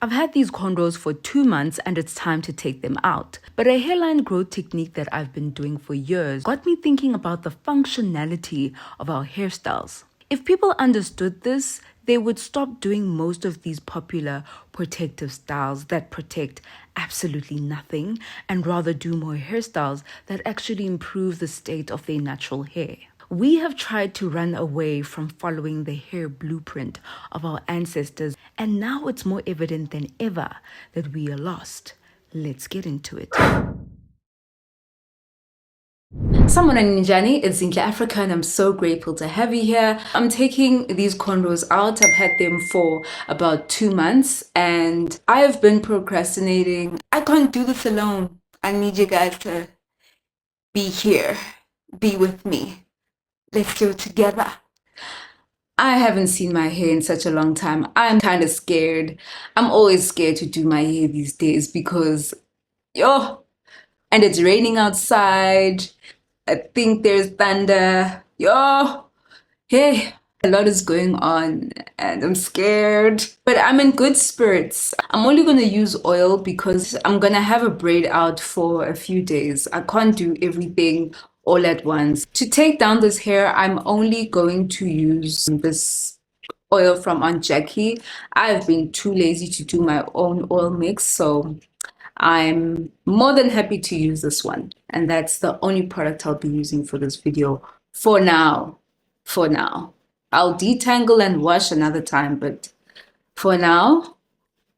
I've had these cornrows for 2 months and it's time to take them out. But a hairline growth technique that I've been doing for years got me thinking about the functionality of our hairstyles. If people understood this, they would stop doing most of these popular protective styles that protect absolutely nothing and rather do more hairstyles that actually improve the state of their natural hair. We have tried to run away from following the hair blueprint of our ancestors, and now it's more evident than ever that we are lost. Let's get into it. Someone in Ninjani, it's Zinke Africa, and I'm so grateful to have you here. I'm taking these cornrows out. I've had them for about 2 months and I have been procrastinating. I can't do this alone. I need you guys to be here, be with me. Let's do it together. I haven't seen my hair in such a long time. I'm kind of scared. I'm always scared to do my hair these days because, and it's raining outside. I think there's thunder. Hey, a lot is going on and I'm scared. But I'm in good spirits. I'm only going to use oil because I'm going to have a braid out for a few days. I can't do everything all at once. To take down this hair, I'm only going to use this oil from Aunt Jackie. I've been too lazy to do my own oil mix, so I'm more than happy to use this one. And that's the only product I'll be using for this video for now. For now. I'll detangle and wash another time, but for now,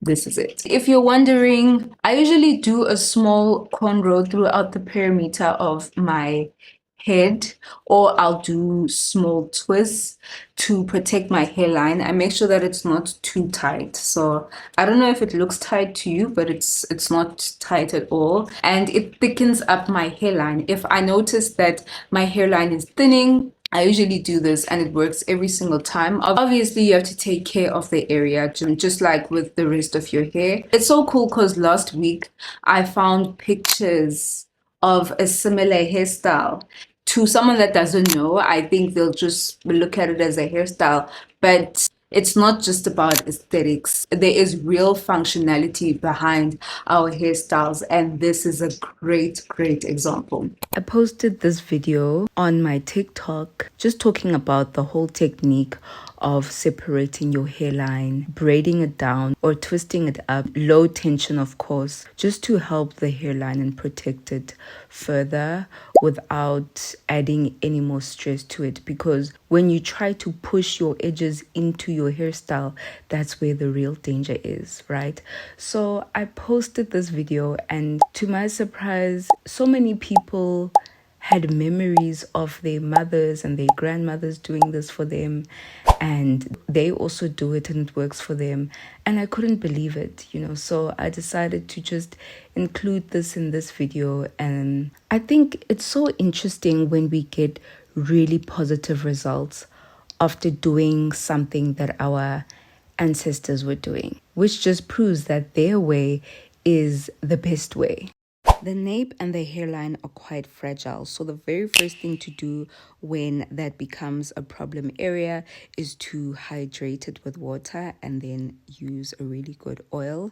this is it. If you're wondering, I usually do a small cornrow throughout the perimeter of my head, or I'll do small twists to protect my hairline. I make sure that it's not too tight. So I don't know if it looks tight to you, but it's not tight at all. And it thickens up my hairline. If I notice that my hairline is thinning, I usually do this and it works every single time. Obviously, you have to take care of the area, just like with the rest of your hair. It's so cool because last week I found pictures of a similar hairstyle. To someone that doesn't know, I think they'll just look at it as a hairstyle, but it's not just about aesthetics. There is real functionality behind our hairstyles, and this is a great example. I posted this video on my TikTok just talking about the whole technique of separating your hairline, braiding it down or twisting it up, low tension of course, just to help the hairline and protect it further without adding any more stress to it. Because when you try to push your edges into your hairstyle, that's where the real danger is, right? So I posted this video and to my surprise, so many people had memories of their mothers and their grandmothers doing this for them, and they also do it and it works for them, and I couldn't believe it, so I decided to just include this in this video. And I think it's so interesting when we get really positive results after doing something that our ancestors were doing, which just proves that their way is the best way. The nape and the hairline are quite fragile, so the very first thing to do when that becomes a problem area is to hydrate it with water and then use a really good oil.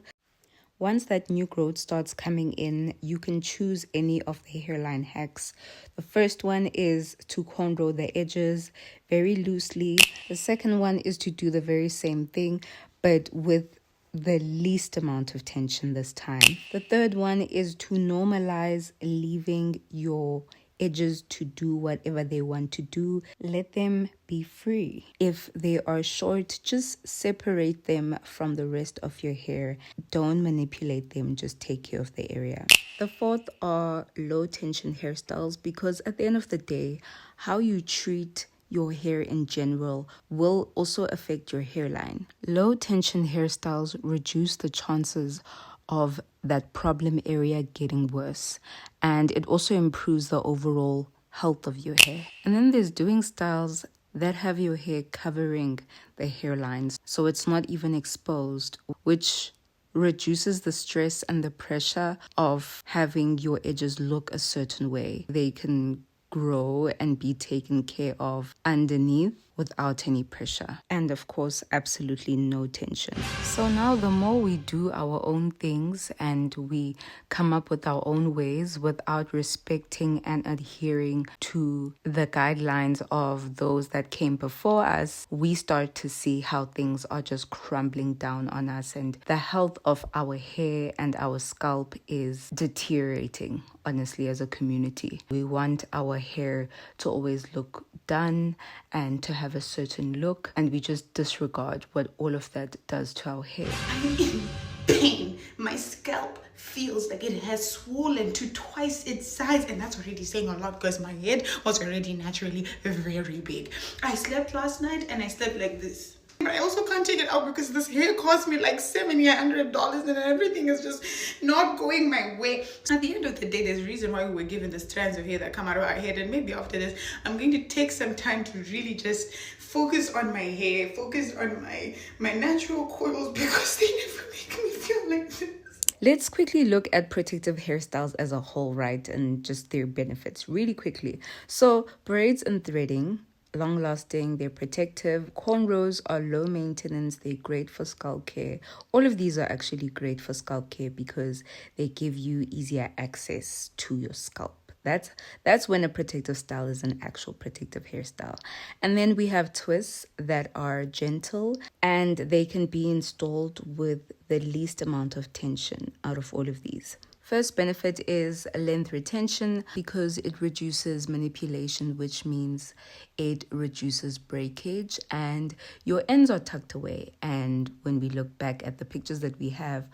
Once that new growth starts coming in, you can choose any of the hairline hacks. The first one is to cornrow the edges very loosely. The second one is to do the very same thing, but with the least amount of tension this time. The third one is to normalize leaving your edges to do whatever they want to do. Let them be free. If they are short, just separate them from the rest of your hair. Don't manipulate them, just take care of the area. The fourth are low tension hairstyles, because at the end of the day, how you treat your hair in general will also affect your hairline. Low tension hairstyles reduce the chances of that problem area getting worse, and it also improves the overall health of your hair. And then there's doing styles that have your hair covering the hairlines so it's not even exposed, which reduces the stress and the pressure of having your edges look a certain way. They can grow and be taken care of underneath without any pressure. And of course, absolutely no tension. So now the more we do our own things and we come up with our own ways without respecting and adhering to the guidelines of those that came before us, we start to see how things are just crumbling down on us, and the health of our hair and our scalp is deteriorating, honestly, as a community. We want our hair to always look done and to have a certain look, and we just disregard what all of that does to our hair. I'm in pain. My scalp feels like it has swollen to twice its size, and that's already saying a lot because my head was already naturally very big. I slept last night and I slept like this. But I also can't take it out because this hair cost me like $700 and everything is just not going my way. At the end of the day, there's a reason why we were given the strands of hair that come out of our head, and maybe after this I'm going to take some time to really just focus on my hair, focus on my natural coils, because they never make me feel like this. Let's quickly look at protective hairstyles as a whole, right? And just their benefits really quickly. So braids and threading, long lasting, they're protective. Cornrows are low maintenance, they're great for scalp care. All of these are actually great for scalp care because they give you easier access to your scalp. That's when a protective style is an actual protective hairstyle. And then we have twists that are gentle, and they can be installed with the least amount of tension out of all of these. First benefit is length retention because it reduces manipulation, which means it reduces breakage and your ends are tucked away. And when we look back at the pictures that we have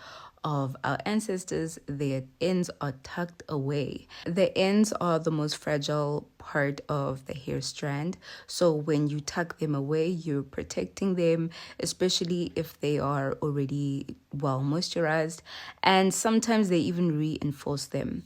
of our ancestors, their ends are tucked away. The ends are the most fragile part of the hair strand. So when you tuck them away, you're protecting them, especially if they are already well moisturized. And sometimes they even reinforce them.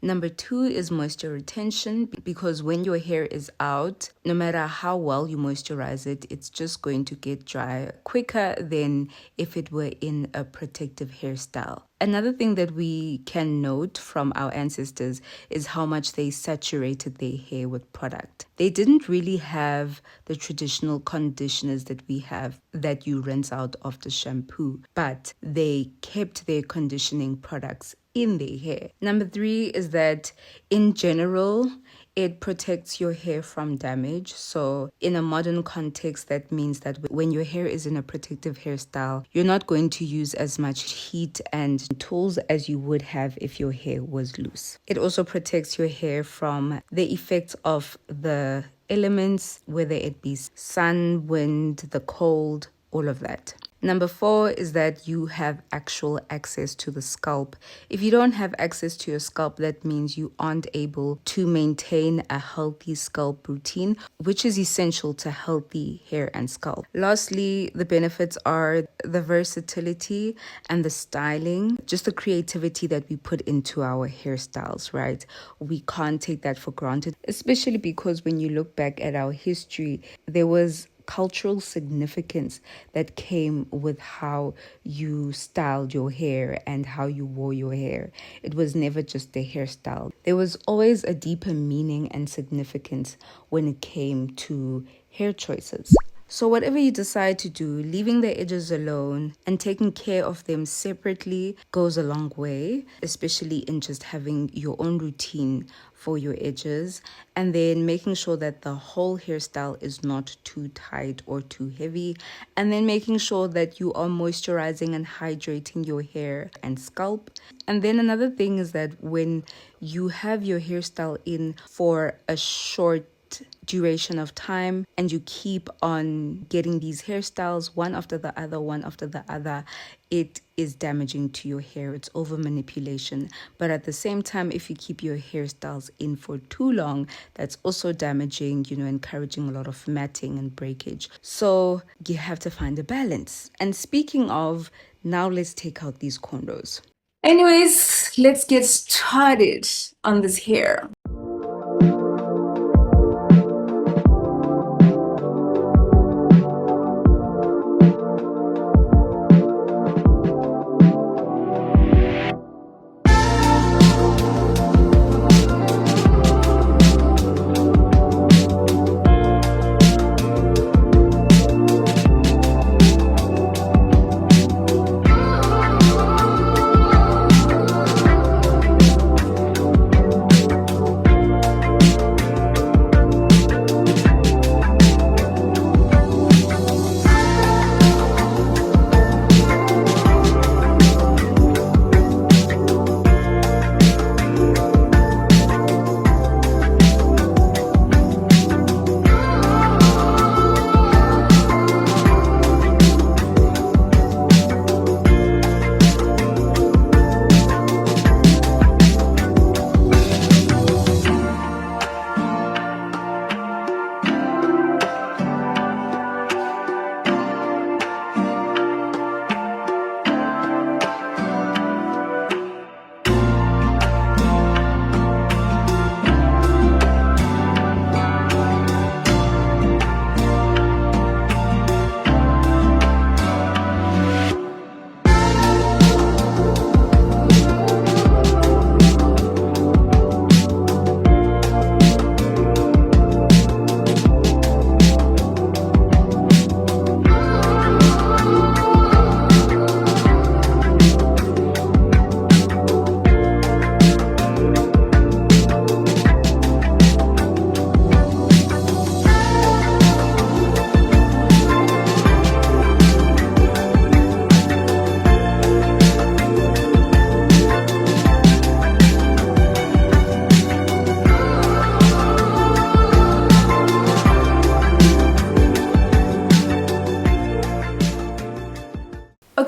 Number 2 is moisture retention, because when your hair is out, no matter how well you moisturize it, it's just going to get dry quicker than if it were in a protective hairstyle. Another thing that we can note from our ancestors is how much they saturated their hair with product. They didn't really have the traditional conditioners that we have that you rinse out after shampoo, but they kept their conditioning products in their hair. Number 3 is that in general, it protects your hair from damage. So in a modern context, that means that when your hair is in a protective hairstyle, you're not going to use as much heat and tools as you would have if your hair was loose. It also protects your hair from the effects of the elements, whether it be sun, wind, the cold, all of that. Number 4 is that you have actual access to the scalp. If you don't have access to your scalp, that means you aren't able to maintain a healthy scalp routine, which is essential to healthy hair and scalp. Lastly, the benefits are the versatility and the styling, just the creativity that we put into our hairstyles, right? We can't take that for granted, especially because when you look back at our history, there was cultural significance that came with how you styled your hair and how you wore your hair. It was never just a hairstyle. There was always a deeper meaning and significance when it came to hair choices. So whatever you decide to do, leaving the edges alone and taking care of them separately goes a long way, especially in just having your own routine for your edges, and then making sure that the whole hairstyle is not too tight or too heavy, and then making sure that you are moisturizing and hydrating your hair and scalp. And then another thing is that when you have your hairstyle in for a short duration of time and you keep on getting these hairstyles one after the other, it is damaging to your hair. It's over manipulation. But at the same time, if you keep your hairstyles in for too long, that's also damaging, encouraging a lot of matting and breakage. So you have to find a balance. And speaking of, now let's take out these cornrows. Anyways, let's get started on this hair.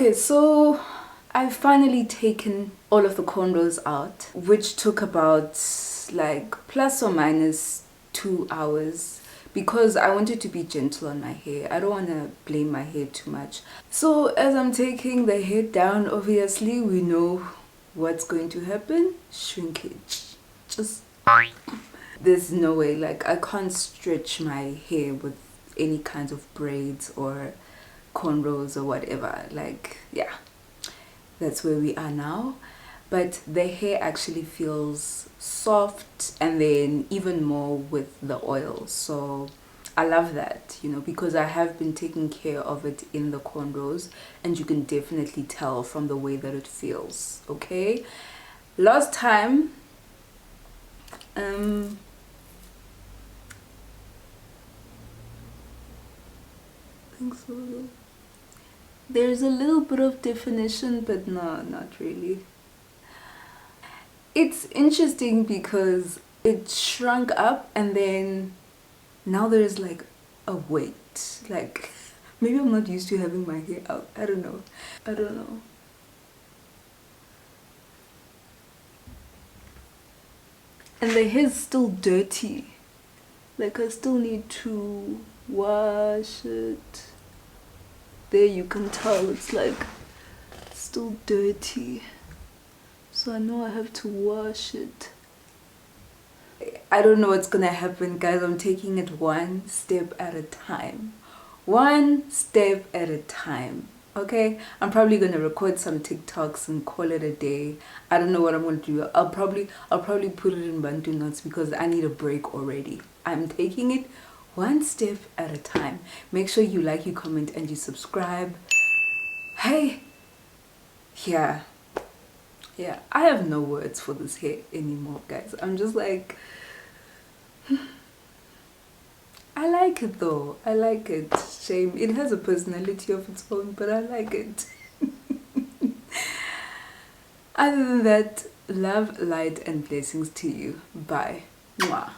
Okay, so I've finally taken all of the cornrows out, which took about like plus or minus 2 hours, because I wanted to be gentle on my hair. I don't want to blame my hair too much. So as I'm taking the hair down, obviously we know what's going to happen. Shrinkage. Just, there's no way, like I can't stretch my hair with any kinds of braids or cornrows or whatever. Like, yeah, that's where we are now. But the hair actually feels soft, and then even more with the oil. So I love that, you know, because I have been taking care of it in the cornrows, and you can definitely tell from the way that it feels. Okay, last time I think so, there's a little bit of definition, but no, not really. It's interesting because it shrunk up, and then now there's like a weight. Like, maybe I'm not used to having my hair out. I don't know. I don't know. And the hair's still dirty. Like, I still need to wash it. There you can tell it's like still dirty. So I know I have to wash it. I don't know what's gonna happen, guys. I'm taking it one step at a time. One step at a time. Okay, I'm probably gonna record some TikToks and call it a day. I don't know what I'm gonna do. I'll probably put it in Bantu notes because I need a break already. I'm taking it one step at a time. Make sure you like, you comment, and you subscribe. Hey, yeah, I have no words for this hair anymore, guys. I'm just like, I like it though. I like it. Shame it has a personality of its own, but I like it. Other than that, love, light, and blessings to you. Bye. Mwah.